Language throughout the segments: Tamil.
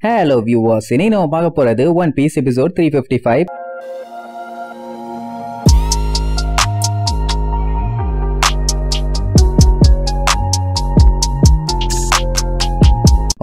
Hello viewers, இன்னைக்கு நம்ம பார்க்க போறது One Piece episode 355.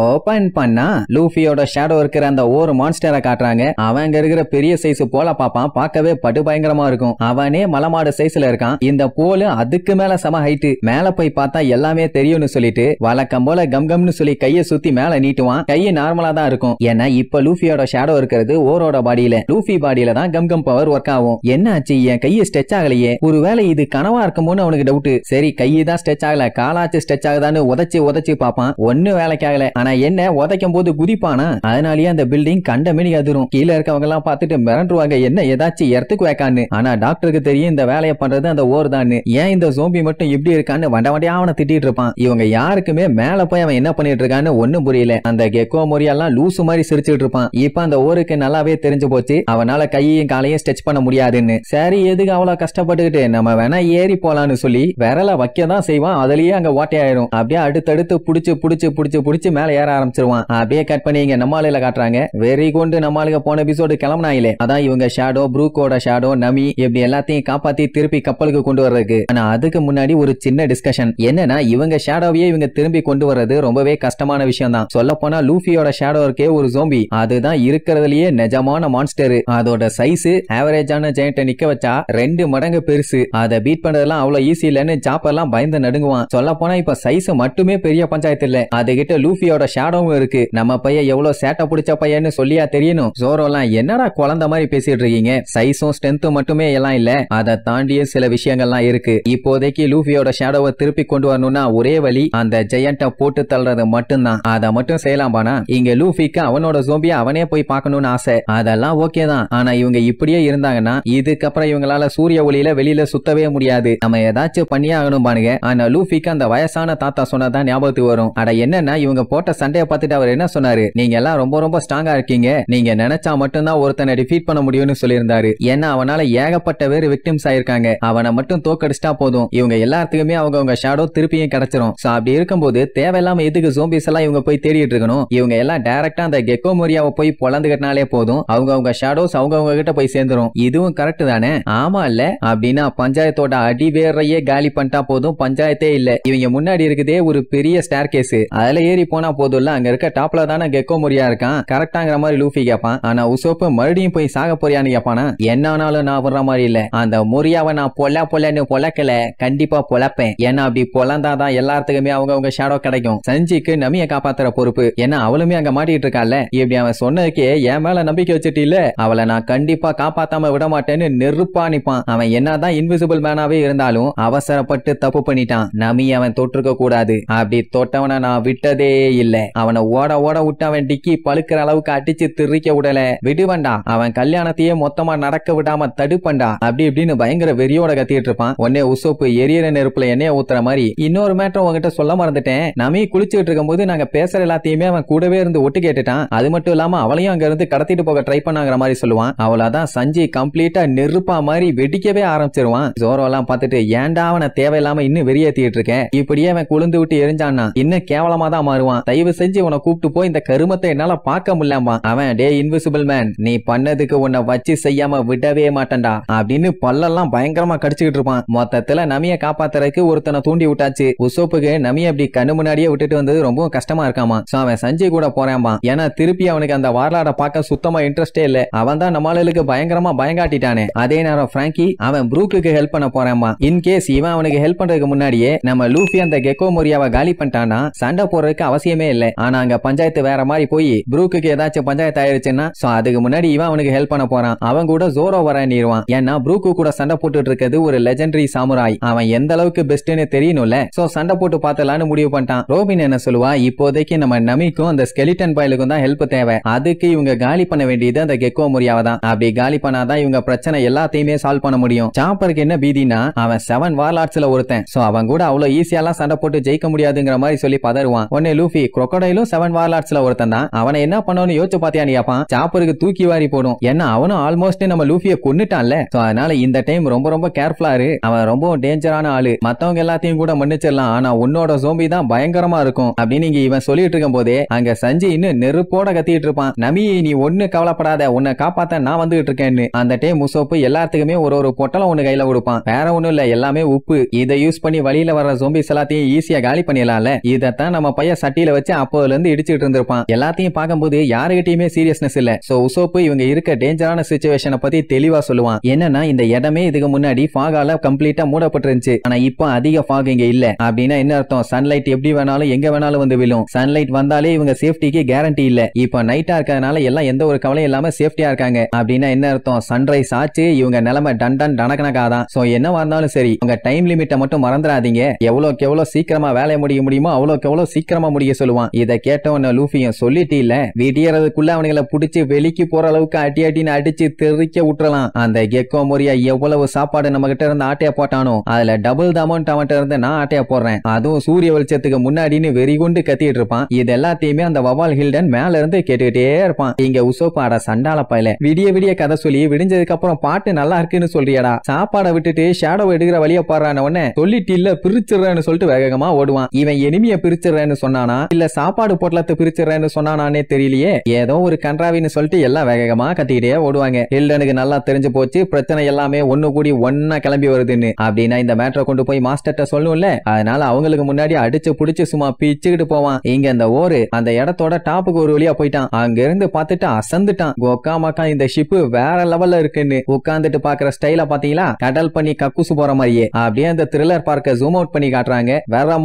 ஓபன் பண்ணா லூஃபியோட ஷேடோ இருக்கிற அந்த ஒரு மான்ஸ்டரை காட்டுறாங்க. அவன் இருக்கிற பெரிய சைஸ் போல பாப்பான், பார்க்கவே படு பயங்கரமா இருக்கும். அவனே மலமாடு சைஸ்ல இருக்கான். இந்த போல அதுக்கு மேல சம ஹைட். மேல போய் பார்த்தா எல்லாமே தெரியும்னு சொல்லிட்டு வழக்கம் போல கம்கம்னு சொல்லி கையை சுத்தி மேல நீட்டுவான். கையை நார்மலா தான் இருக்கும். ஏன்னா இப்ப லூஃபியோட ஷேடோ இருக்கிறது ஓரோட பாடியில. லூஃபி பாடியில தான் கம்கம் பவர் ஒர்க் ஆகும். என்ன ஆச்சு, என் கையை ஸ்ட்ரெச் ஆகலையே, ஒருவேளை இது கனவா இருக்குமோன்னு அவனுக்கு டவுட். சரி கையை தான் ஸ்ட்ரெச் ஆகல, காலாச்சு ஸ்ட்ரெச் ஆகுதான்னு உதச்சு பாப்பான். ஒன்னும் வேலைக்கு ஆகல. ஆனா என்ன, உதைக்கும் போது குதிப்பானா, அதனாலேயே அந்த பில்டிங் கண்டமேனி அதிரும். கீழே இருக்கவங்க எல்லாம் பார்த்துட்டு மிரண்டுருவாங்க, என்ன ஏதாச்சும் இடத்துக்கு வைக்கான்னு. ஆனா டாக்டருக்கு தெரியும் இந்த வேலையை பண்றது அந்த ஓர் தான். ஏன் இந்த ஜோம்பி மட்டும் இப்படி இருக்கான்னு வண்டையா அவனை திட்டிட்டு இருப்பான். இவங்க யாருக்குமே மேல போய் அவன் என்ன பண்ணிட்டு இருக்கான்னு ஒண்ணும் புரியல. அந்த கெக்கோ மொரியெல்லாம் லூசு மாதிரி சிரிச்சுட்டு இருப்பான். இப்ப அந்த ஓருக்கு நல்லாவே தெரிஞ்சு போச்சு அவனால கையையும் காலையும் ஸ்ட்ரெச் பண்ண முடியாதுன்னு. சரி எதுக்கு அவ்வளவு கஷ்டப்பட்டுக்கிட்டு, நம்ம வேணா ஏறி போலான்னு சொல்லி விரல வைக்க தான் செய்வான். அதுலயே அங்க ஓட்டையாயிரும். அப்படியே அடுத்தடுத்து புடிச்சு மேல ஏற ஆரம்பிச்சிருவான். அப்படியே கட் பண்ணி இங்க நம்மாலையில காட்டுறாங்க. வெரி குண்டு, நம்மளுக்கு போன எபிசோடு கிளம்பினாயிலே, அதான் இவங்க ஷேடோ, ப்ரூக்கோட ஷேடோ, நமி இப்படி எல்லாத்தையும் காப்பாத்தி திருப்பி கப்பலுக்கு கொண்டு வர்றதுக்கு. ஆனா அதுக்கு முன்னாடி ஒரு சின்ன டிஸ்கஷன். என்னன்னா இவங்க ஷேடோவையே இவங்க திரும்பி கொண்டு வர்றது ரொம்பவே கஷ்டமான விஷயம் தான். சொல்ல போனா லூஃபியோட ஷேடோ இருக்கே ஒரு ஜோம்பி, அதுதான் இருக்கிறதுலயே நிஜமான மான்ஸ்டர். அதோட சைஸ் ஆவரேஜான ஜெயண்ட நிக்க வச்சா 2 மடங்கு பெருசு. அதை பீட் பண்றதெல்லாம் அவ்வளவு ஈஸி இல்லன்னு சாப்பர்லாம் பயந்து நடுங்குவான். சொல்ல போனா இப்ப சைஸ் மட்டுமே பெரிய பஞ்சாயத்து இல்ல, அதுகிட்ட லூஃபியோட ஷேடோவும் இருக்கு. நம்ம பையன் எவ்வளவு சேட்டை பிடிச்ச பையன்னு சொல்லியா தெரியணும். ஜோரோலாம் என்னடா குழந்தை மாதிரி பேசிட்டு இருக்கீங்க, சைஸும் ஸ்ட்ரென்த்தும் மட்டுமே எல்லாம் இல்ல, அதை தாண்டிய சில விஷயங்கள்லாம் இருக்கு. இப்போதைக்கு லூஃபியோட ஷேடோவை திருப்பி கொண்டு வரணும்னா ஒரே வழி அந்த ஜெயண்ட போட்டு தள்ளுறது மட்டும்தான். அதை மட்டும் செய்யலாம்பானா. இங்க லூஃபிக்கு அவனோட ஜோம்பியா அவனே போய் பார்க்கணும்னு ஆசை. அதெல்லாம் ஓகே தான். ஆனா இவங்க இப்படியே இருந்தாங்கன்னா இதுக்கப்புறம் இவங்களால சூரிய ஒளியில வெளியில சுத்தவே முடியாது. நம்ம ஏதாச்சும் பண்ணியே ஆகணும் பானுங்க. ஆனா லூஃபிக்கு அந்த வயசான தாத்தா சொன்னதான் ஞாபகத்துக்கு வரும். அட என்னன்னா இவங்க போட்ட சண்டையை பார்த்துட்டு அவர் என்ன சொன்னாரு, நீங்க எல்லாம் ரொம்ப ஸ்ட்ராங்கா இருக்கீங்க, நீங்க நினைச்சா மட்டும்தான் ஒருத்தனை டிஃபீட் பண்ண முடியும்னு சொல்லியிருந்தாரு. ஏன்னா அவனால ஏகப்பட்ட பேர் விக்டிம்ஸ் ஆயிருக்காங்க. அவனை மட்டும் தோக்கடிச்சிட்டா போதும், இவங்க எல்லாத்துக்குமே அவங்க ஷேடோ திருப்பியும் கிடைச்சிரும். சோ அப்படி இருக்கும்போது தேவையில்லாம எதுக்கு ஜோம்பிஸ் எல்லாம் இவங்க போய் தேடிட்டு இருக்கணும். இவங்க எல்லாம் டைரக்டா அந்த கெக்கோ மொரியாவை போய் பொழந்துக்கிட்டனாலே போதும், அவங்க ஷேடோஸ் அவங்க கிட்ட போய் சேர்ந்துரும். இதுவும் கரெக்ட் தானே? ஆமா இல்ல அப்படின்னா பஞ்சாயத்தோட அடிவேறையே காலி பண்ணிட்டா போதும், பஞ்சாயத்தே இல்ல. இவங்க முன்னாடி இருக்குதே ஒரு பெரிய ஸ்டேர் கேஸ், அதுல ஏறி போனா போதும்ல, அங்க இருக்க டாப்ல தானே கெக்கோ மொரியா இருக்கான். கரெக்டாங்கிற மாதிரி லூஃபி கேப்பான். ஆனா உசோப்பு மறுபடியும் போய் சாக போறியான்னு கேப்பானா. என்ன ஆனாலும் நான் வர்ற மாதிரி இல்ல, அந்த மொரியாவை நான் பொல்லன்னு பொழக்கல, கண்டிப்பா பொழப்பேன். ஏன்னா அப்படி பொழந்தாதான் எல்லாத்துக்குமே அவங்க ஷேடோ கிடைக்கும். சஞ்சிக்கு நமிய காப்பாத்துற பொறுப்பு. ஏன்னா அவளுமே அங்க மாட்டிட்டு இருக்கால. இப்படி அவன் சொன்னதுக்கே என் மேல நம்பிக்கை வச்சுட்டு இல்ல, அவளை நான் கண்டிப்பா காப்பாத்தாம விட மாட்டேன்னு நெருப்பா நிப்பான். அவன் என்னதான் இன்விசிபிள் மேனாவே இருந்தாலும் அவசரப்பட்டு தப்பு பண்ணிட்டான். நமி அவன் தொட்டிருக்க கூடாது. அப்படி தொட்டவனை நான் விட்டதே இல்ல. அவனை ஓட விட்டு அவன் டிக்கி பழுக்கிற அளவுக்கு அடிச்சு திரிக்க விடல, விடுவண்டா. அவன் கல்யாணத்தையே மொத்தமா நடக்க விடாம தடுப்பண்டா. அப்படி இப்படின்னு பயங்கர வெறியோட கத்திட்டு இருப்பான். உடனே உசோப்பு எரியற நெருப்புல எண்ணெய ஊத்துற மாதிரி, இன்னொரு மேட்டர் உங்ககிட்ட சொல்ல மறந்துட்டேன், நமி குளிச்சுட்டு இருக்கும் போது நாங்க பேசுற எல்லாத்தையுமே அவன் கூடவே இருந்து ஒட்டு கேட்டுட்டான். அது மட்டும் இல்லாம அவளையும் அங்க இருந்து கடத்திட்டு போக ட்ரை பண்ணாங்கிற மாதிரி சொல்லுவான். அவ்வளவுதான் சஞ்சய் கம்ப்ளீட்டா நெருப்பா மாதிரி வெடிக்கவே ஆரம்பிச்சிருவான். ஜோரோ எல்லாம் பார்த்துட்டு ஏன்டா அவனை தேவையில்லாம இன்னும் வெறியேத்திட்டு இருக்கேன், இப்படியே அவன் குளிந்து விட்டு எரிஞ்சான்னா இன்னும் கேவலமா தான் மாறுவான். தயவு செஞ்சு உன கூப்பிட்டு போய் இந்த கருமத்தை என்னால பார்க்க முடியாமா. அவன் டே இன்விசிபிள் மேன், நீ பண்ணதுக்கு உன்னை வச்சு செய்யாம விடவே மாட்டேன்டா அப்படின்னு பல்லெல்லாம் பயங்கரமா கடிச்சுக்கிட்டு இருப்பான். மொத்தத்துல நமிய காப்பாத்துறதுக்கு ஒருத்தனை தூண்டி விட்டாச்சு. உசோப்புக்கு நமிய அப்படி கண்ணு முன்னாடியே விட்டுட்டு வந்தது ரொம்ப கஷ்டமா இருக்காமா. சோ அவன் சஞ்சய் கூட போறான்பா. ஏன்னா திருப்பி அவனுக்கு அந்த வார்லாட பார்க்க சுத்தமா இன்ட்ரெஸ்டே இல்ல. அவன் தான் நம்மளுக்கு பயங்கரமா பயங்காட்டிட்டானே. அதே நேரம் பிராங்கி அவன் ப்ரூக்கு ஹெல்ப் பண்ண போறான்பா. இன்கேஸ் இவன் அவனுக்கு ஹெல்ப் பண்றதுக்கு முன்னாடியே நம்ம லூஃபி அந்த கெக்கோ மொரியாவை காலி பண்ணிட்டானா சண்டை போறதுக்கு அவசியமே இல்ல. ஆனா அங்க பஞ்சாயத்து வேற மாதிரி போய் ப்ரூக்கு ஏதாச்சும் பஞ்சாயத்து ஆயிருச்சுன்னா சோ அதுக்கு முன்னாடி இவன் அவனுக்கு ஹெல்ப் பண்ண போறான். அவன் கூட ஜோரோ வரணிடுவான். ஏன்னா ப்ரூக்கு கூட சண்டை போட்டுட்டு இருக்கிறது ஒரு லெஜெண்டரி சாமுராய். அவன் எந்த அளவுக்கு பெஸ்ட்னு தெரியணும்ல. சோ சண்டை போட்டு பார்த்தலான்னு முடிவு பண்ணிட்டான். ரோபின் என்ன சொல்லுவா, இப்போதைக்கு நம்ம நமிக்கும் அந்த ஸ்கெலிட்டன் பாயிலுக்கும் தான் ஹெல்ப் தேவை. அதுக்கு இவங்க காலி பண்ண வேண்டியது அந்த கெக்கோ மொரியாவை தான். அப்படி காலி பண்ணாதான் இவங்க பிரச்சனை எல்லாத்தையுமே சால்வ் பண்ண முடியும். சாப்பருக்கு என்ன பீதினா அவன் 7 வார்லார்ட்ஸ்ல ஒருத்தன். சோ அவன் கூட அவ்வளவு ஈஸியாலாம் சண்டை போட்டு ஜெயிக்க முடியாதுங்கிற மாதிரி சொல்லி பதறுவான். உடனே லூஃபி crocodile 7 warlordsல ஒருத்தன் தான். அவனை என்ன பண்ணணும்னு யோசிச்சு பாத்தியா நீ அப்பா? சாப்பருக்கு தூக்கி வாரி போடும். ஏன்னா அவனும் ஆல்மோஸ்ட் நம்ம லூஃபியை கொன்னுட்டான்ல. சோ அதனால இந்த டைம் ரொம்ப ரொம்ப கேர்ஃபுல்லா இரு. அவன் ரொம்ப டேஞ்சரான ஆளு. மத்தவங்க எல்லாத்தையும் கூட மன்னிச்சிடலாம், ஆனா உன்னோட ஜோம்பி தான் பயங்கரமா இருக்கும் அப்படின்னு இவன் சொல்லிட்டு இருக்கும் போதே அங்க சஞ்சி இன்னும் நெருப்போட கத்திட்டு இருப்பான். நமி நீ ஒண்ணு கவலைப்படாத, உன்னை காப்பாத்த நான் வந்துட்டு இருக்கேன்னு. அந்த டைம் உசோப்பு எல்லாத்துக்குமே ஒரு பொட்டலம் ஒண்ணு கையில கொடுப்பான். வேற ஒண்ணும் இல்ல, எல்லாமே உப்பு. இதை யூஸ் பண்ணி வழியில வர்ற ஜோம்பிஸ் எல்லாத்தையும் ஈஸியா காலி பண்ணிடலாம்ல. இதத்தான் நம்ம பையன் சட்டியில வச்சு அப்போல இருந்து இடிச்சிட்டு இருந்திருப்பான். எல்லாத்தையும் பார்க்கும்போது யாருகிட்டயுமே சீரியஸ்னஸ் இல்ல. சோ உசோப்பு இவங்க இருக்க டேஞ்சரான சிச்சுவேஷனை பத்தி தெளிவா சொல்லுவான். என்னன்னா இந்த இடமே இதுக்கு முன்னாடி ஃபாகால கம்ப்ளீட்டா மூடப்பட்டிருந்துச்சு. ஆனா இப்போ அதிக ஃபாக் இங்க இல்ல. அப்படின்னா என்ன அர்த்தம்? சன்லைட் எப்படி வேணாலும் எங்க வேணாலும் வந்து விழும். சன்லைட் வந்தாலே இவங்க சேஃப்டிக்கு கேரண்டி இல்ல. இப்போ நைட்டா இருக்கறதுனால எல்லாம் எந்த ஒரு கவலையும் இல்லாம சேஃப்டியா இருக்காங்க. அப்படின்னா என்ன அர்த்தம்? சன்ரைஸ் ஆச்சு, இவங்க நிலைமை டன் டனக்கணக்காதான். சோ என்னவா இருந்தாலும் சரி உங்க டைம் லிமிட்டை மட்டும் மறந்துடாதீங்க. எவ்வளவுக்கு எவ்வளவு சீக்கிரமா வேலையை முடிய முடியுமோ அவ்வளவுக்கு எவ்வளவு சீக்கிரமா முடிய சொல்லுவான். இதை கேட்டவன லூஃபியும் சொல்லிட்டு இல்ல, விடியறதுக்குள்ள அவனுங்களை புடிச்சு வெளிக்கு போற அளவுக்கு அடின்னு அடிச்சு தெறிக்க விட்டுறலாம். அந்த கெக்கோ மோரியா எவ்வளவு சாப்பாடு நம்ம கிட்ட இருந்து ஆட்டைய போட்டானோ அதுல டபுள் த அமௌண்ட் அவன்கிட்ட இருந்து நான் ஆட்டைய போடுறேன், அதுவும் சூரிய வெளிச்சத்துக்கு முன்னாடின்னு வெறிகுண்டு கத்திட்டு இருப்பான். இது எல்லாத்தையுமே அந்த வவால் ஹில்டன் மேல இருந்து கேட்டுக்கிட்டே இருப்பான். இங்க உசோப்பாட சண்டால பையல விடிய விடிய கதை சொல்லி விடிஞ்சதுக்கு அப்புறம் பாட்டு நல்லா இருக்குன்னு சொல்றியடா, சாப்பாடை விட்டுட்டு ஷேடோ எடுக்கிற வழிய பாடுறான உடனே சொல்லிட்டு இல்ல பிரிச்சிடுறேன்னு சொல்லிட்டு வேகமா ஓடுவான். இவன் எனிமிய பிரிச்சிடுறேன்னு சொன்னானா இல்ல சாப்பாடு பொட்டலத்தை பிரிச்சிடுறேன்னு சொன்னானே தெரியலையே. ஏதோ ஒரு கன்றாவின்னு சொல்லிட்டு எல்லாம் வேகமா கத்திக்கிட்டே ஓடுவாங்க. ஹில்டனுக்கு நல்லா தெரிஞ்சு போச்சு பிரச்சனை எல்லாமே ஒண்ணு கூடி ஒன்னா கிளம்பி வருதுன்னு. அப்படின்னா இந்த மேட்டரை கொண்டு போய் மாஸ்டர்ட்ட சொல்லணும்ல. அதனால அவங்களுக்கு முன்னாடி அடிச்சு புடிச்சு சும்மா பிச்சுக்கிட்டு போவான். இங்க அந்த ஓரு அந்த இடத்தோட டாப்புக்கு ஒரு வழியா போயிட்டான். அங்க இருந்து பார்த்துட்டு அசந்துட்டான். கோக்கா மக்கா இந்த ஷிப்பு வேற லெவல்ல இருக்குன்னு உட்கார்ந்துட்டு பாக்குற ஸ்டைல பாத்தீங்களா, கடல் பண்ணி கக்குசு போற மாதிரியே. அப்படியே அந்த த்ரில்லர் பார்க்க ஜூம் அவுட் பண்ணி காட்டுறாங்க. வேற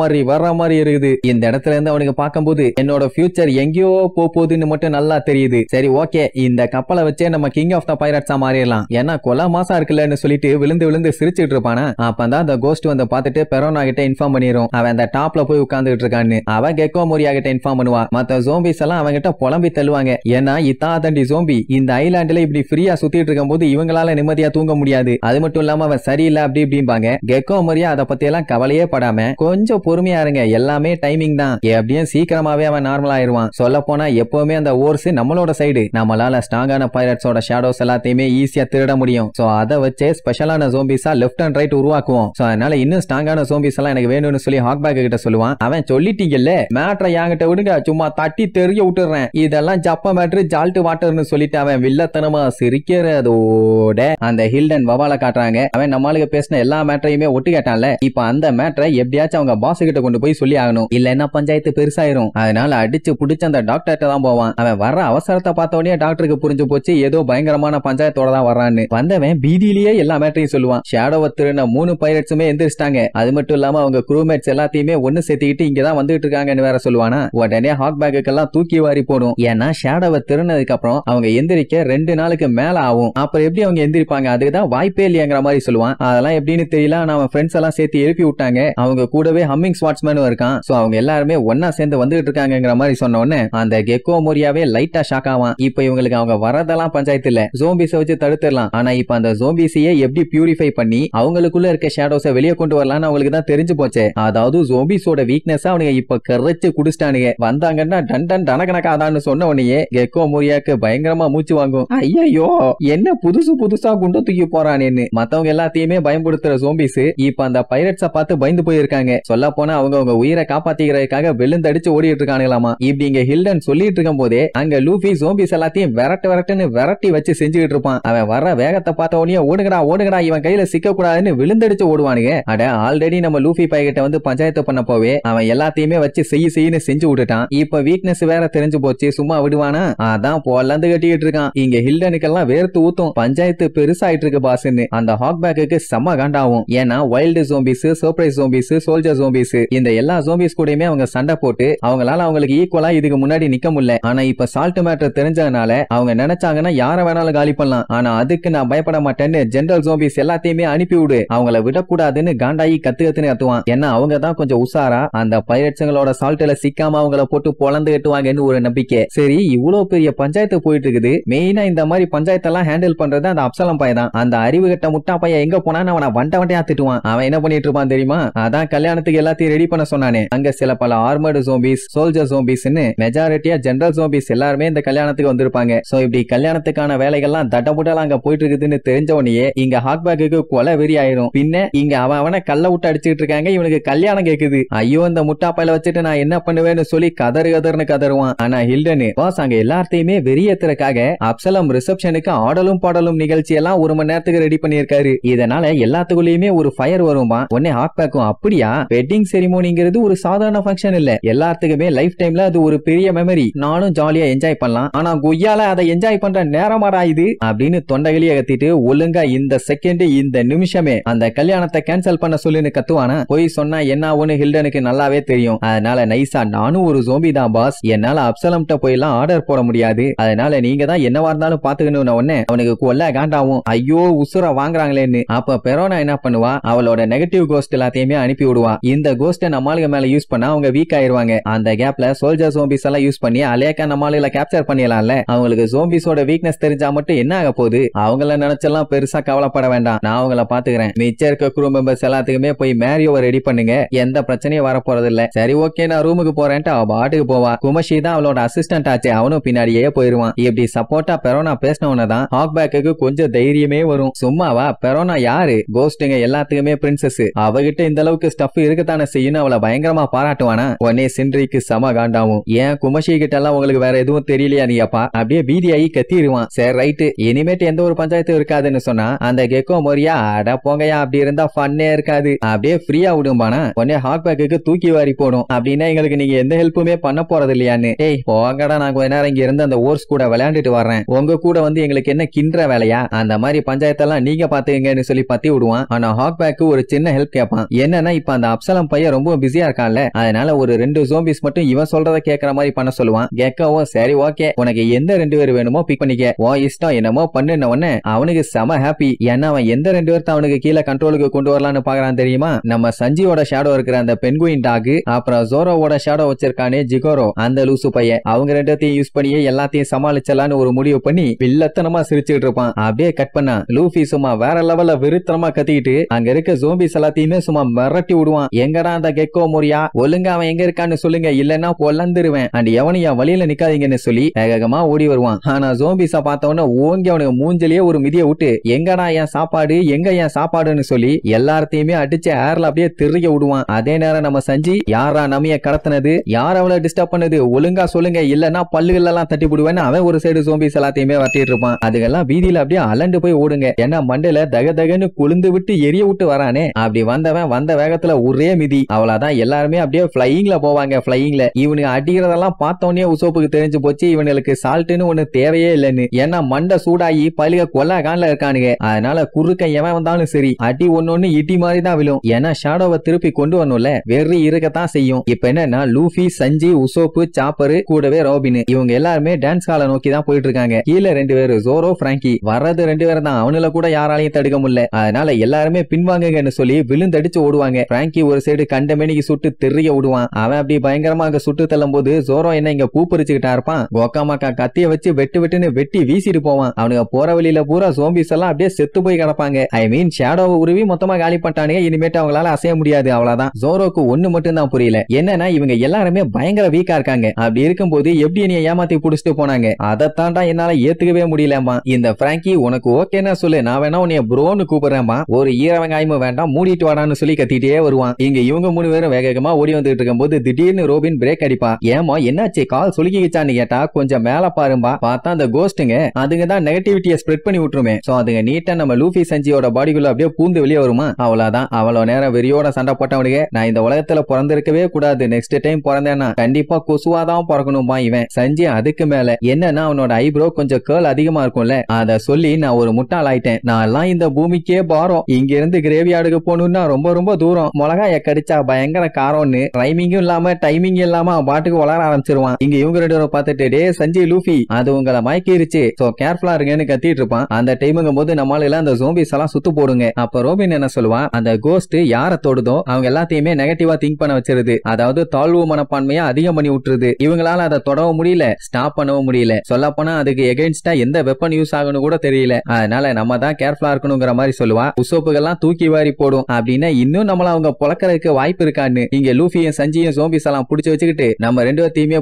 மாதிரி இருக்குது. இந்த இடத்துல இருந்து அவனுக்கு பார்க்கும்போது என்னோட ஃபியூச்சர் எங்கேயோ போகுதுன்னு மட்டும் நல்லா தெரியுது. சரி ஓகே, இந்த கப்பலை வச்சே நம்ம கிங் ஆஃப் த பைரட்ஸா மாறிடலாம். ஏன்னா கொலை மாசா இருக்குல்லன்னு சொல்லிட்டு விழுந்து சிரிச்சுட்டு இருப்பானா. அப்பதான் அந்த கோஸ்ட் வந்து பார்த்துட்டு பெரோனா கிட்ட இன்ஃபார்ம் பண்ணிரும் அவன் அந்த டாப்ல போய் உட்கார்ந்துட்டு இருக்கான்னு. அவன் கெக்கோ மோரியா கிட்ட இன்ஃபார்ம் பண்ணுவா. மத்த ஜோம்பிஸ் எல்லாம் அவங்க கிட்ட புலம்பி தள்ளுவாங்க. ஏன்னா இத்தாதண்டி ஜோம்பி இந்த ஐலாண்ட்ல இப்படி ஃப்ரீயா சுத்திட்டு இருக்கும் போது இவங்களால நிம்மதியா தூங்க முடியாது. அது மட்டும் இல்லாம அவன் சரியில்லை அப்படி இப்படிம்பாங்க. கெக்கோ மோரியா அதை பத்தி எல்லாம் கவலையே படாம கொஞ்சம் பொறுமையா இருங்க, எல்லாமே டைமிங் தான், எப்படியும் சீக்கிரமாவே அவன் நார்மல் ஆயிருவான். சொல்ல போனா எப்பவுமே அந்த ஓர்ஸ் நம்மளோட சைடு, நம்மளால ஸ்ட்ராங்கான பைரட்ஸோட ஷேடோஸ் எல்லாத்தையுமே ஈஸியா திருட முடியும். சோ அதை வச்சு ஸ்பெஷலான ஜோம்பிஸா லெஃப்ட் அண்ட் ரைட் உருவாக்குவோம். சோ அதனால இன்னும் ஸ்ட்ராங்கான ஜோம்பிஸ் எல்லாம் எனக்கு வேணும்னு சொல்லி ஹாக்பேக் கிட்ட சொல்லுவான். அவன் சொல்லிட்டீங்கல்ல மேட்ரை என்கிட்ட விடுங்க, சும்மா தட்டி தெரிய விட்டுறேன், இதெல்லாம் ஜப்ப மேட்ரு ஜால்ட் வாட்டர்னு சொல்லிட்டு அவன் வில்லத்தனமா சிரிக்கிறதோட அந்த ஹில்டன் வவால காட்டுறாங்க. அவன் நம்மளுக்கு பேசின எல்லா மேட்டரையுமே ஒட்டு கேட்டான்ல. இப்ப அந்த மேட்டரை எப்படியாச்சும் அவங்க பாஸ் கிட்ட கொண்டு போய் சொல்லி ஆகணும், இல்லன்னா பஞ்சாயத்து பெருசாயிரும். அதனால அடிச்சு புடிச்சு அந்த டாக்டர்கிட்ட தான் போவான். அவன் வர்ற அவசரத்தை பார்த்தோடனே டாக்டருக்கு புரிஞ்சு போச்சு ஏதோ பயங்கரமான பஞ்சாயத்தோட தான் வர்றான்னு. வந்தவன் பீதியிலேயே எல்லா மேட்டரையும் சொல்லுவான். ஷேடோவை திருன 3 பைரட்ஸுமே எந்திரிச்சிட்டாங்க. அது மட்டும் இல்லாம அவங்க க்ரூமேட்ஸ் எல்லாத்தையுமே ஒண்ணு சேர்த்துக்கிட்டு இங்கதான் வந்துட்டு இருக்காங்கன்னு வேற சொல்லுவானா. உடனே ஹாக்பேக்கெல்லாம் தூக்கி வாரி போடும். ஏன்னா ஷேடோவை திருனதுக்கு அப்புறம் அவங்க எந்திரிக்க 2 நாளுக்கு மேல ஆகும். அப்புறம் எப்படி அவங்க எந்திரிப்பாங்க, அதுக்குதான் வாய்ப்பே இல்லையாங்கிற மாதிரி சொல்லுவான். அதெல்லாம் எப்படின்னு தெரியல, அவன் ஃப்ரெண்ட்ஸ் எல்லாம் சேர்த்து எழுப்பி விட்டாங்க. அவங்க கூடவே ஹம்மிங் ஸ்வாட்ஸ்மேனும் இருக்கான். சோ அவங்க எல்லாருமே ஒன்னா சேர்ந்து வந்துட்டு இருக்காங்கிற மாதிரி சொன்ன உடனே அந்த கெக்கோ மோரியாவே லைட்டா ஷாக் ஆவான். இப்ப இவங்களுக்கு அவங்க வரதெல்லாம் பஞ்சாயத்து இல்ல, ஜோம்பிஸை வச்சு தடுத்துடலாம். ஆனா இப்ப அந்த ஜோம்பிஸையே எப்படி பியூரிஃபை பண்ணி அவங்களுக்குள்ள இருக்க ஷேடோஸை வெளியே கொண்டு வரலாம்னு அவங்களுக்கு தான் தெரிஞ்சு போச்சு. அதாவது ஜோம்பிஸோட வீக்னஸ் அவனுங்க இப்ப கரைச்சு குடிச்சிட்டானுங்க. வந்தாங்கன்னா டன் டனக்கணக்காதான்னு சொன்ன உடனே கெக்கோ மோரியாக்கு பயங்கரமா மூச்சு வாங்கும். ஐயோ என்ன புதுசா குண்டு தூக்கி போறானேன்னு. மத்தவங்க எல்லாத்தையுமே பயன்படுத்துற ஜோம்பிஸ் இப்ப அந்த பைரட்ஸை பார்த்து பயந்து போயிருக்காங்க. சொல்ல போனா அவங்க உயிரை காப்பாத்திக்கிறதுக்காக விழுந்தடிச்சு ஓடிட்டு இருக்கானுங்களாமா. இப்படி இங்க ஹில்டன் சொல்லிட்டு இருக்கும் போதே அங்க லூஃபி ஜோம்பிஸ் எல்லாத்தையும் விரட்டுன்னு விரட்டி வச்சு செஞ்சுக்கிட்டு இருப்பான். அவன் வர்ற வேகத்தை பார்த்த உடனே ஓடுங்கடா இவன் கையில சிக்க கூடாதுன்னு விழுந்தடிச்சு ஓடுவானுங்க. அட ஆல்ரெடி நம்ம லூஃபி பையகிட்ட வந்து பஞ்சாயத்து பண்ண போவே அவன் எல்லாத்தையுமே வச்சு செய்யு செஞ்சு விட்டுட்டான். இப்ப வீக்னஸ் வேற தெரிஞ்சு போச்சு, சும்மா விடுவானா? அதான் போலந்து கட்டிட்டு இருக்கான். இங்க ஹில்டனுக்கெல்லாம் வேர்த்து ஊத்தும். பஞ்சாயத்து பெருசாயிட்டு இருக்கு பாஸ்ன்னு. அந்த ஹாக்பேக்கு செம்ம காண்டாவும். ஏன்னா wild zombies, surprise zombies, soldier zombies இந்த எல்லா ஜோம்பிஸ் கூடயுமே அவங்க சண்டை போட்டு அவங்களால அவங்களுக்கு ஈக்குவலா இதுக்கு முன்னாடி நிக்க முடியல. ஆனா இப்ப சால்ட் மேட்டர் தெரிஞ்சதுனால அவங்க நினைச்சாங்கன்னா யார வேணாலும் காலி பண்ணலாம். ஆனா அதுக்கு நான் பயப்பட மாட்டேன்னு ஜெனரல் ஜோம்பிஸ் எல்லாத்தையுமே அனுப்பி விடு, அவங்கள விடக்கூடாதுன்னு காண்டாயி கத்துன்னு கத்துவான். ஏன்னா அவங்க தான் கொஞ்சம் உசாரா அந்த பைரட்ஸுங்களோட சால்ட்ல சிக்காம அவங்கள போட்டு பொழந்து கட்டுவாங்கன்னு ஒரு நம்பிக்கை. சரி இவ்வளவு பெரிய பஞ்சாயத்து போயிட்டு இருக்குது. மெயினா இந்த மாதிரி பஞ்சாயத்தெல்லாம் ஹேண்டில் பண்றது அந்த அப்சலம் பையன் தான். அந்த அறிவு கட்ட முட்டா பையன் எங்க போனான்னு அவனை வண்டையா திட்டுவான். அவன் என்ன பண்ணிட்டு இருப்பான் தெரியுமா? அதான் கல்யாணத்துக்கு எல்லாத்தையும் ரெடி பண்ண சொன்னானே, அங்க சில பல ஆர்மர்டு ஜோம்பி ஜோம்பிஸ், சோல்ஜர் ஜோம்பிஸ்னு மெஜாரிட்டியா ஜெனரல் ஜோம்பிஸ் எல்லாருமே இந்த கல்யாணத்துக்கு வந்திருப்பாங்க. சோ இப்படி கல்யாணத்துக்கான வேலைகள்லாம் தட்டமுட்டலா அங்க போயிட்டு இருக்குதுன்னு தெரிஞ்ச உடனே இங்க ஹாக்பேக்கு கொலை வெறி ஆயிரும். பின்ன இங்க அவனை கல்ல விட்டு அடிச்சுட்டு இருக்காங்க, இவனுக்கு கல்யாணம் கேக்குது. ஐயோ இந்த முட்டாப்பையில வச்சுட்டு நான் என்ன பண்ணுவேன்னு சொல்லி கதறுன்னு கதறுவான். ஆனா ஹில்டன் பாஸ் அங்க எல்லாத்தையுமே வெறியேத்துறதுக்காக அப்சலம் ரிசப்ஷனுக்கு ஆடலும் பாடலும் நிகழ்ச்சி எல்லாம் 1 மணி நேரத்துக்கு ரெடி பண்ணிருக்காரு. இதனால எல்லாத்துக்குள்ளயுமே ஒரு ஃபயர் வருமா. உடனே ஹாக்பேக்கும் அப்படியா, வெட்டிங் செரிமோனிங்கிறது ஒரு சாதாரண ஃபங்க்ஷன் இல்ல, எல்லாத்துக்குமே லைஃப் டைம்ல அது ஒரு பெரிய மெமரி, நானும் ஜாலியா என்ஜாய் பண்ணலாம், ஆனா கொய்யால அதை என்ஜாய் பண்ற நேரமாடா இது அப்படின்னு தொண்டைகளிய கத்திட்டு ஒழுங்கா இந்த செகண்ட் இந்த நிமிஷமே அந்த கல்யாணத்தை கேன்சல் பண்ண சொல்லுன்னு கத்துவானா. போய் சொன்னா என்ன ஆகும்னு ஹில்டனுக்கு நல்லாவே தெரியும். அதனால நைசா நானும் ஒரு ஜோம்பி தான் பாஸ், என்னால அப்சலம்ட்ட போயெல்லாம் ஆர்டர் போட முடியாது, அதனால நீங்க தான் என்னவா இருந்தாலும் பாத்துக்கணும். உடனே அவனுக்கு கொல்ல காண்டாவும், ஐயோ உசுர வாங்குறாங்களேன்னு. அப்ப பெரோனா என்ன பண்ணுவா, அவளோட நெகட்டிவ் கோஸ்ட் எல்லாத்தையுமே அனுப்பி விடுவா. இந்த கோஸ்ட நம்மளுக்கு மேல யூஸ் பண்ணா அவங்க வீக் ஆயிருவாங்க. அந்த கேப்ல சோல்ஜர் ஜோம்பிஸ் எல்லாம் யூஸ் பண்ணி அலேக்கா நம்மளால கேப்சர் பண்ணிடலாம்ல. அவங்களுக்கு ஜோம்பிஸோட வீக்னஸ் தெரிஞ்சா மட்டும் என்ன ஆக போகுது, அவங்கள நினைச்செல்லாம் பெருசா கவலைப்பட வேண்டாம், நான் அவங்கள பாத்துக்கிறேன். மிச்சம் இருக்க க்ரூ மெம்பர்ஸ் எல்லாத்துக்குமே போய் மேரியோவை ரெடி பண்ணுங்க, எந்த பிரச்சனையும் வர போறது இல்ல. சரி ஓகே நான் ரூமுக்கு போறேன்ட்டு அவ பாட்டுக்கு போவா. குமஷி தான் அவளோட அசிஸ்டன்ட் ஆச்சு, அவனும் பின்னாடியே போயிருவான். இப்படி சப்போர்ட்டா பெரோனா பேசினவனதான் ஹாக்பேக்கு கொஞ்சம் தைரியமே வரும். சும்மாவா, பெரோனா யாரு, கோஸ்டுங்க எல்லாத்துக்குமே பிரின்சஸ், அவகிட்ட இந்த அளவுக்கு ஸ்டஃப் இருக்கத்தானே செய்யணும் அவளை பயங்கரமா பாராட்டுவானா. உடனே சின்ரிக்கு சம காண்டாவும், ஏன் குமஷி கிட்ட எல்லாம் உங்களுக்கு வேற எதுவும் தெரியலையா நீப்பா, அப்படியே பீதியாகி கத்திடுவான். சரி ரைட்டு, இனிமேட்டு எந்த ஒரு பஞ்சாயத்தும் இருக்காதுன்னு சொன்னா அந்த கெக்கோ மோரியா அட போங்கயா, அப்படி இருந்தா ஃபன்னே இருக்காது, அப்படியே ஃப்ரீயா விடும்பானா. உடனே ஹாக்பேக்கு தூக்கி வாரி போடும், அப்படின்னா எங்களுக்கு நீங்க எந்த ஹெல்ப்புமே பண்ண போறது இல்லையான்னு. ஏய் போங்கடா, நான் கொஞ்ச நேரம் இங்க இருந்து அந்த ஓர்ஸ் கூட விளையாண்டுட்டு வர்றேன், உங்க கூட வந்து எங்களுக்கு என்ன கின்ற வேலையா, அந்த மாதிரி பஞ்சாயத்தெல்லாம் நீங்க பாத்துக்கங்கன்னு சொல்லி பத்தி விடுவான். ஆனா ஹாக்பேக்கு ஒரு சின்ன ஹெல்ப் கேட்பான். என்னன்னா இப்ப அந்த அப்சலம் பையன் ரொம்ப பிஸியா இருக்கான்ல, அதனால ஒரு 2 ஜோம்பிஸ் மட்டும் இவன் சொல்றத கேட்கற மாதிரி பண்ண சொல்லுவான். கேட்கவும் சரி ஓகே, உனக்கு எந்த 2 பேர் வேணுமோ பிக் பண்ணிக்க, ஓ இஷ்டம் என்னமோ பண்ணுன உடனே அவனுக்கு செம ஹாப்பி. ஏன்னா அவன் எந்த 2 பேர்த்த அவனுக்கு கீழே கண்ட்ரோலுக்கு கொண்டு வரலான்னு பாக்குறான் தெரியுமா. நம்ம சஞ்சியோட ஷேடோ இருக்கிற அந்த பென்குயின் டாக், அப்புறம் ஜோரோவோட ஷேடோ வச்சிருக்கானே ஜிகோரோ அந்த லூசு பையன், அவங்க 2த்தையும் யூஸ் பண்ணியே எல்லாத்தையும் சமாளிச்சலான்னு ஒரு முடிவு பண்ணி வில்லத்தனமா சிரிச்சுட்டு இருப்பான். அப்படியே கட் பண்ணா லூஃபி சும்மா வேற லெவல்ல வெறித்தனமா கத்திக்கிட்டு அங்க இருக்க ஜோம்பிஸ் எல்லாத்தையுமே சும்மா மிரட்டி விடுவான். எங்கடா அந்த கெக்கோ மோரியா, ஒழுங்கா அவன் எங்க இருக்கான்னு சொல்லுங்க, இல்லன்னா பொல்லந்துருவேன், அண்ட் எவனையும் வழியில நிக்காதீங்கன்னு சொல்லி வேகமா ஓடி வருவான். ஆனா ஜோம்பிஸ பார்த்தவன ஓங்கி அவனுக்கு மூஞ்சிலேயே ஒரு மிதியை விட்டு எங்கடா என் சாப்பாடு, எங்க என் சாப்பாடுன்னு சொல்லி எல்லாத்தையுமே அடிச்சு ஏர்ல அப்படியே திருக விடுவான். அதே நேரம் நம்ம சஞ்சி, யாரா நமிய கடத்தினது, யார் அவளை டிஸ்டர்ப் பண்ணது, ஒழுங்கா சொல்லுங்க, இல்லன்னா பல்லுகள் எல்லாம் தட்டி விடுவேன்னு அவன் ஒரு சைடு ஜோம்பிஸ் எல்லாத்தையுமே வட்டிட்டு இருப்பான். அதுக்கெல்லாம் வீதியில அப்படியே அலண்டு போய் ஓடுங்க, ஏன்னா மண்டையில தகதகன்னு குளிந்து விட்டு எரிய விட்டு வரானே. அப்படி வந்தவன் வந்த வேகத்துல ஒரே மிதி, அவ்வளவுதான் எல்லாருமே அப்படியே பிளையிங்ல போவாங்க. பிளையிங்ல இவனுக்கு அடிக்கிறதெல்லாம் பார்த்தோன்னே உசோப்புக்கு தெரிஞ்சு போச்சு இவனுக்கு சால்ட்னு ஒண்ணு தேவையே இல்லைன்னு. ஏன்னா மண்டை சூடாகி பழுக கொல்ல கான்ல இருக்கானுங்க. அதனால குறுக்க எவன் வந்தாலும் சரி அடி ஒன்னொன்னு இடி மாதிரி தான் விழும். ஏன்னா ஷாடோவை திருப்பி கொண்டு வரணும்ல, வெறி இருக்கத்தான் செய்யும். இப்ப என்னன்னா லூஃபி, சஞ்சி, உசோப்பு, சாப்பரு கூடவே ரோபின் இவங்க எல்லாருமே டான்ஸ் ஹாலை நோக்கி தான் போயிட்டு இருக்காங்க. கீழே 2 பேரு ஜோரோ, பிராங்கி வர்றது 2 பேர் தான், அவனுல கூட யாராலையும் தடுக்க முடியல. அதனால எல்லாருமே பின்வாங்குங்கன்னு சொல்லி விழுந்தடிச்சு ஓடுவாங்க. பிராங்கி ஒரு சைடு கண்டமேனிக்கு சுட்டு தெரிய விடுவான். அவன் அப்படி பயங்கரமாக சுட்டு தள்ளும் போது ஜோரோ என்ன இங்க பூ பறிச்சுக்கிட்டா இருப்பான், கோக்காமாக்கா கத்திய வச்சு வெட்டுன்னு வெட்டி வீசிட்டு போவான். அவனுக்கு போற வழியில பூரா ஜோம்பிஸ் எல்லாம் அப்படியே செத்து போய் கிடப்பாங்க. ஐ மீன் ஷேடோவை உருவி மொத்தமா காலி பண்ணிட்டானுங்க, இனிமேட்டு அவங்களால அசைய முடியாது, அவ்வளவுதான். ஜோரோக்கு ஒண்ணு மட்டும் தான் புரியல, என்னன்னா இவங்க எல்லாருமே பயங்கர வீக்கா இருக்காங்க, அப்படி இருக்கும்போது எப்படி நீ ஏமாத்தி புடிச்சிட்டு போனாங்க, அதை தாண்டா என்னால ஏத்துக்கவே முடியலமா. இந்த பிராங்கி உனக்கு ஓகேன்னா சொல்லு, நான் வேணா உன்னைய ப்ரோன்னு கூப்பிடுறேன்மா, ஒரு ஈர வெங்காயமும் வேண்டாம், மூடிட்டு வாடான்னு சொல்லி கத்திட்டே வருவான். இங்க இவங்க 3 பேரும் வேகமா ஓடி வந்துட்டு இருக்கும் போது திடீர்னு ரோபின் பிரேக் அடிப்பா. ஏமா என்னாச்சு, கால் சுலுக்கிச்சான்னு கேட்டா கொஞ்சம் மேல பாரும்பா. பார்த்தா அந்த கோஸ்டுங்க அதுங்க தான் நெகட்டிவிட்டியை ஸ்ப்ரெட் பண்ணி விட்டுருமே. சோ அதுங்க நீட்டா நம்ம லூஃபி சஞ்சியோட பாடிக்குள்ள அப்படியே பூந்து வெளியே வருமா. அவ்வளவுதான், அவ்வளவு நேரம் வெறியோட சண்டை போட்டவனுக்கு நான் இந்த உலகத்துல பிறந்திருக்கவே கூடாது, நெக்ஸ்ட் டைம் பிறந்தேன்னா கண்டிப்பா கொசுவாதான் பிறக்கணுமா இவன். சஞ்சி அதுக்கு மேல என்னன்னா அவனோட ஐப்ரோ கொஞ்சம் கேர்ள் அதிகமா இருக்கும்ல, அத சொல்லி நான் ஒரு முட்டாள் ஆயிட்டேன், நான் எல்லாம் இந்த பூமிக்கே பாரம், இங்க இருந்து கிரேவியார்டுக்கு போகணும்னா ரொம்ப ரொம்ப தூரம், மிளகாய கடிச்சா பயங்கர காரம்னு ரைமிங்கும் இல்லாம டைமிங் இல்லாம பாட்டுக்கு வளர ஆரம்பிச்சிருவான். இங்க இவங்க 2 பேரும் பார்த்துட்டு டே சஞ்சய் லூஃபி அது உங்களை மயக்கிருச்சு, சோ கேர்ஃபுல்லா இருங்கன்னு கத்திட்டு இருப்பான். அந்த டைமுங்கும் போது நம்மளால அந்த ஜோம்பிஸ் எல்லாம் சுத்து போடுங்க. அப்ப ரோபின் என்ன சொல்லுவான், அந்த கோஸ்ட் யார தொடுதோ அவங்க எல்லாத்தையுமே நெகட்டிவா திங்க் பண்ண வச்சிருது, அதாவது தாழ்வு மனப்பான்மையா அதிகம் பண்ணி விட்டுருது. இவங்களால அதை தொடவும் முடியல, ஸ்டாப் பண்ணவும் முடியல, சொல்ல போனா அதுக்கு எகென்ஸ்டா எந்த வெப்பன் யூஸ் ஆகணும் கூட தெரியல. அதனால நம்ம தான் கேர்ஃபுல்லா இருக்கணுங்கிற மாதிரி சொல்லுவா. உசோப்புகள்லாம் தூக்கி வாரி போடும், அப்படின்னா இன்னும் நம்மள அவங்க பொழக்கிறதுக்கு வாய்ப்பு இருக்கான்னு இங்க லூஃபியும் சஞ்சியும் ஜோம்பிஸ் எல்லாம் புடிச்சு வச்சுக்கிட்டு நம்ம 2 பேத்தையுமே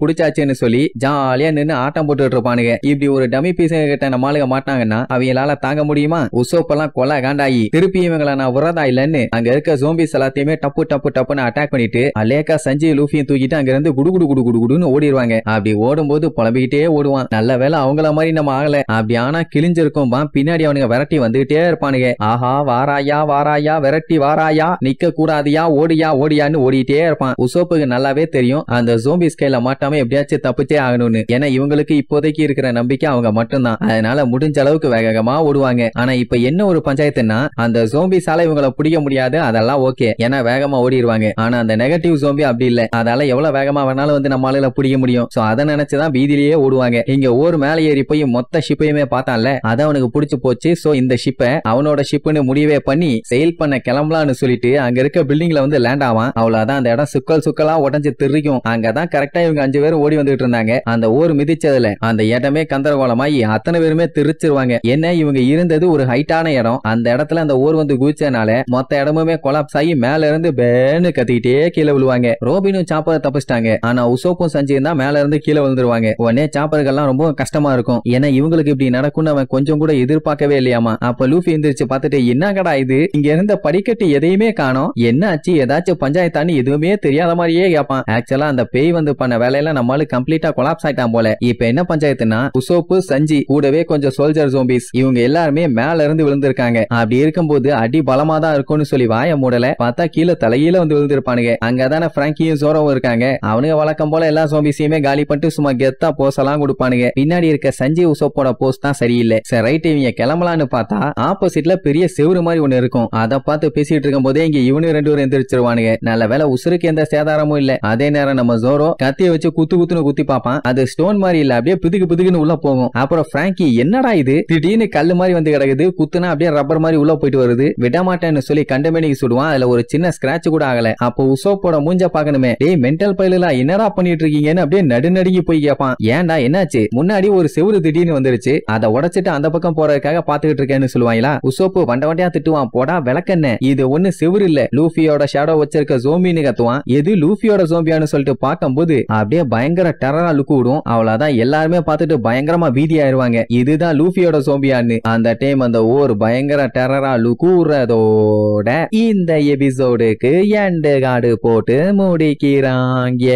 புடிச்சாச்சுன்னு சொல்லி ஜாலியா நின்னு ஆட்டம் போட்டுட்டு இருப்பானுங்க. இப்படி ஒரு டமி பீஸுங்க கிட்ட நம்ம ஆளுங்க மாட்டாங்கன்னா அவங்களால தாங்க முடியுமா? உசோப் எல்லாம் கொலை காண்டாயி திருப்பி இவங்களை நான் உரதா இல்லன்னு அங்க இருக்க ஜோம்பிஸ் எல்லாத்தையுமே டப்புன்னு அட்டாக் பண்ணிட்டு அலேக்கா சஞ்சய் லூஃபியும் தூக்கிட்டு அங்க இருந்து குடுன்னு ஓடிடுவாங்க. அப்படி ஓடும்போது புலம்பிக்கிட்டே ஓடுவான். நல்ல வேலை அவங்கள மாதிரி நம்ம ஆகல. அப்படி ஆனா கிழிஞ்சிருக்கும் பின்னாடி அவனுங்க விரட்டி வந்துகிட்டே இருப்பானுங்க. ஆஹா வாராயா விரட்டி வாராயா, நிக்க கூடாதியா, ஓடியான்னு ஓடிட்டே இருப்பான். உசோப்புக்கு நல்லாவே தெரியும் அந்த ஜோம்பிஸ் கையில மாட்டாம எப்படியாச்சும் தப்பிச்சே ஆகணும்னு. ஏன்னா இவங்களுக்கு இப்போதைக்கு இருக்கிற நம்பிக்கை அவங்க மட்டும்தான். அதனால முடிஞ்ச அளவுக்கு வேகமா ஓடுவாங்க. ஆனா இப்ப என்ன ஒரு பஞ்சாயத்துன்னா அந்த ஜோம்பிஸால இவங்களை பிடிக்க முடியாது, அதெல்லாம் ஓகே, ஏன்னா வேகமா ஓடிடுவாங்க. ஆனா அந்த நெகட்டிவ் ஜோம்பி அப்படி இல்ல, அதால எவ்வளவு வேகமா வேணாலும் வந்து நம்ம ஆளுல பிடிக்க முடியும். சோ அதை நினைச்சுதான் வீதியிலேயே ஓடுவாங்க. இங்க ஒரு மேல ஏறி போய் மொத்த ஷிப்பையுமே பார்த்தான்ல, அது அவனுக்கு பிடிச்சு போச்சு. சோ இந்த ஷிப்பை அவனோட ஷிப்னு முடிவே பண்ணி செயில் பண்ண கிளம்பலான்னு சொல்லிட்டு அங்க இருக்க பில்டிங்ல வந்து லேண்ட் ஆவான். அவ்வளவுதான், அந்த இடம் சுக்கலா உடஞ்சு தெரிக்கும். அங்கதான் கரெக்டா இவங்க 5 பேரும் ஓடி வந்துட்டு இருந்தாங்க. அந்த ஊர் மிதிச்சதுல அந்த இடமே கந்தரகோலமாயி அத்தனை பேருமே தெரிச்சிருவாங்க. என்ன இவங்க இருந்தது ஒரு ஹைட்டான இடம், அந்த இடத்துல அந்த ஊர் வந்து குதிச்சனால மொத்த இடமுமே கொலாப்ஸ் ஆகி மேல இருந்து பேன்னு கத்திக்கிட்டே கீழே விழுவாங்க. ரோபினும் சாப்பர் தப்பிச்சிட்டாங்க. ஆனா உசோப்பும் சஞ்சயும் தான் மேல இருந்து கீழே விழுந்துருவாங்க. உடனே சாப்பர்கள்லாம் ரொம்ப கஷ்டமா இருக்கும். ஏன்னா இவங்களுக்கு இப்படி நடக்கும்னு அவன் கொஞ்சம் கூட எதிர்பார்க்கவே இல்லையாமா. அப்ப லூஃபி எந்திரிச்சு பார்த்துட்டு என்னங்கடா இது, இங்க இருந்த படிக்கட்டு எதையுமே காணோம், என்ன ஆச்சு, ஏதாச்சும் பஞ்சாயத்தான்னு எதுவுமே தெரியாத மாதிரியே கேட்பான். ஆக்சுவலா அந்த பேய் வந்து பண்ண வேலையெல்லாம் நம்மளுக்கு கம்ப்ளீட்டா கொலாப்ஸ் ஆயிட்டான் போல. இப்ப என்ன பஞ்சாயத்துனா உசோப்பு சஞ்சி கூடவே கொஞ்சம் சோல்ஜர் ஜோம்பிஸ் இவங்க எல்லாருமே மேல இருந்து விழுந்திருக்காங்க. அப்படி இருக்கும்போது அடி பலமா தான் இருக்கும்னு சொல்லி வாய மூடல பார்த்தா கீழே தலையில வந்து விழுந்திருப்பானுங்க. அங்கதானே பிராங்கியும் ஜோரோவும் இருக்காங்க. அவனுங்க வழக்கம் போல எல்லா ஜோம்பிஸையுமே காலி பண்ணிட்டு சும்மா கெத்தா போஸ் எல்லாம் கொடுப்பானுங்க. பின்னாடி இருக்க சஞ்சய் உசோப்போட போஸ் தான் சரியில்லை. சரி ரைட், இவங்க கிளம்பலான்னு பார்த்தா ஆப்போசிட்ல பெரிய செவுரு மாதிரி ஒண்ணு இருக்கும். அதை பார்த்து பேசிட்டு இருக்கும் போதே இங்க இவனு 2 பேரும் எந்திரிச்சிருவானுங்க. நல்ல வேலை உசுருக்கு எந்த சேதாரமும் இல்ல. அதே நேரம் நம்ம ஜோரோ கத்திய வச்சு குத்துன்னு குத்தி பாப்பான். அது ஸ்டோன் மாதிரி இல்ல, அப்படியே பிதுக்குன்னு உள்ள போகும். அப்புறம் பிராங்கி என்னடா இது திடீர்னு கல்லு மாதிரி வந்து கிடக்குது, குத்துனா அப்படியே ரப்பர் மாதிரி உள்ள போயிட்டு வருது, விடமாட்டேன்னு சொல்லி கண்டமேனிக்கு சுடுவான். அதுல ஒரு சின்ன ஸ்கிராட்ச் கூட ஆகல. அப்போ உசோப்போட மூஞ்ச பாக்கணுமே, டேய் மென்டல் பயிலா என்னடா பண்ணிட்டு இருக்கீங்கன்னு அப்படியே நடுநடுங்கி போய் கேட்பான். ஏன்டா என்னாச்சு, முன்னாடி ஒரு செவுரு திடீர்னு வந்துருச்சு, அதை உடைச்சிட்டு அந்த பக்கம் போறதுக்காக பாத்துக்கிட்டு இருக்கேன்னு சொல்லுவாங்களா. உசோப்பு வண்டியா திட்டுவான், போடா விளக்கண்ண, இது ஒண்ணு செவுரு இல்ல, லூஃபியோட ஷேடோ வச்சிருக்க ஜோம்பின்னு கத்துவான். எது லூஃபியோட ஜோம்பியான்னு சொல்லிட்டு பார்க்கும்போது அப்படியே பயங்கர டெரரா லுக்கு விடும். அவ்வளவுதான், எல்லாருமே பார்த்துட்டு பயங்கரமா பீதி ஆயிருவாங்க. இதுதான் லூஃபியோட ஜோம்பியான்னு. அந்த டைம் அந்த ஊர் பயங்கர டெரரா லுக்குறதோட இந்த எபிசோடுக்கு எண்டு கார்டு போட்டு முடிக்கிறாங்க.